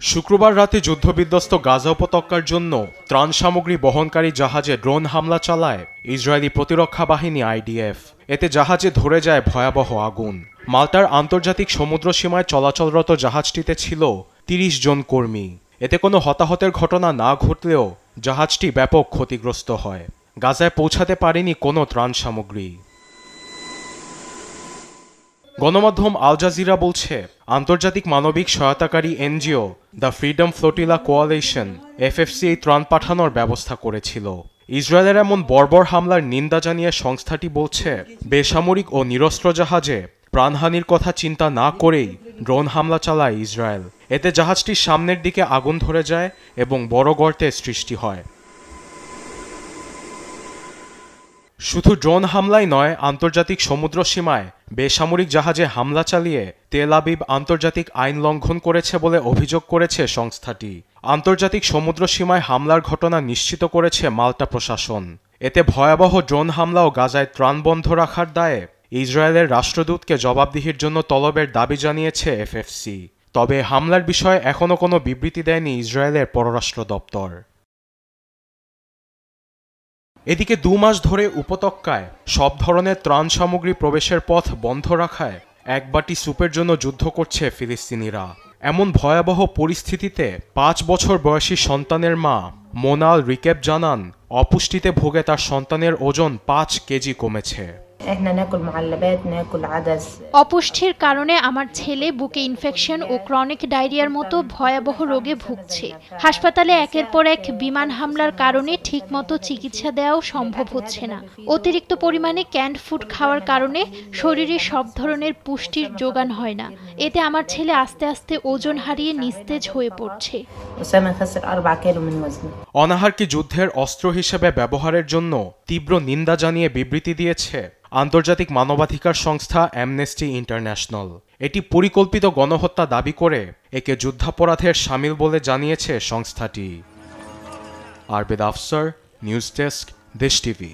শুক্রবার রাতে যুদ্ধবিধ্বস্ত গাজা উপত্যকার জন্য ত্রাণ সামগ্রী বহনকারী জাহাজে ড্রোন হামলা চালায় ইসরায়েলি প্রতিরক্ষা বাহিনী আইডিএফ। এতে জাহাজে ধরে যায় ভয়াবহ আগুন। মাল্টার আন্তর্জাতিক সমুদ্র সীমায় চলাচলরত জাহাজটিতে ছিল ৩০ জন কর্মী। এতে কোনো হতাহতের ঘটনা না ঘটলেও জাহাজটি ব্যাপক ক্ষতিগ্রস্ত হয়। গাজায় পৌঁছাতে পারেনি কোনো ত্রাণ সামগ্রী। গণমাধ্যম আল জাজিরা বলছে, আন্তর্জাতিক মানবিক সহায়তাকারী NGO the freedom flotilla coalition FFC এই ত্রাণ পাঠানোর ব্যবস্থা করেছিল। ইসরায়েলের এমন বর্বর হামলার নিন্দা জানিয়ে সংস্থাটি বলছে, বেসামরিক ও নিরস্ত্র জাহাজে প্রাণহানির কথা চিন্তা না করেই ড্রোন হামলা চালায় ইসরায়েল। এতে জাহাজটির সামনের দিকে আগুন ধরে যায় এবং বড় গর্তের সৃষ্টি হয়। শুধু ড্রোন হামলাই নয়, আন্তর্জাতিক সমুদ্র সীমায় বেসামরিক জাহাজে হামলা চালিয়ে তেল আবিব আন্তর্জাতিক আইন লঙ্ঘন করেছে বলে অভিযোগ করেছে সংস্থাটি। আন্তর্জাতিক সমুদ্র সীমায় হামলার ঘটনা নিশ্চিত করেছে মাল্টা প্রশাসন। এতে ভয়াবহ ড্রোন হামলা ও গাজায় ত্রাণ বন্ধ রাখার দায়ে ইসরায়েলের রাষ্ট্রদূতকে জবাবদিহির জন্য তলবের দাবি জানিয়েছে এফএফসি। তবে হামলার বিষয়ে এখনও কোনো বিবৃতি দেয়নি ইসরায়েলের পররাষ্ট্র দপ্তর। এদিকে ২ মাস ধরে উপত্যকায় সব ধরনের ত্রাণ সামগ্রী প্রবেশের পথ বন্ধ রাখায় এক বাটি স্যুপের জন্য যুদ্ধ করছে ফিলিস্তিনিরা। এমন ভয়াবহ পরিস্থিতিতে ৫ বছর বয়সী সন্তানের মা মোনাল রিকেব জানান, অপুষ্টিতে ভোগে তার সন্তানের ওজন ৫ কেজি কমেছে। অপুষ্টির কারণে আমার ছেলে বুকে ইনফেকশন ও ক্রনিক ডায়রিয়ার মতো ভয়াবহ রোগে ভুগছে। হাসপাতালে একের পর এক বিমান হামলার কারণে ঠিকমতো চিকিৎসা দেওয়াও সম্ভব হচ্ছে না। অতিরিক্ত পরিমাণে ক্যান্ড ফুড খাওয়ার কারণে শরীরে সব ধরনের পুষ্টির যোগান হয় না। এতে আমার ছেলে আস্তে আস্তে ওজন হারিয়ে নিস্তেজ হয়ে পড়ছে। অনাহারকে যুদ্ধের অস্ত্র হিসেবে ব্যবহারের জন্য তীব্র নিন্দা জানিয়ে বিবৃতি দিয়েছে আন্তর্জাতিক মানবাধিকার সংস্থা অ্যামনেস্টি ইন্টারন্যাশনাল। এটি পরিকল্পিত গণহত্যা দাবি করে একে যুদ্ধাপরাধের শামিল বলে জানিয়েছে সংস্থাটি। আরবেদ আফসার, নিউজ ডেস্ক, দেশ টিভি।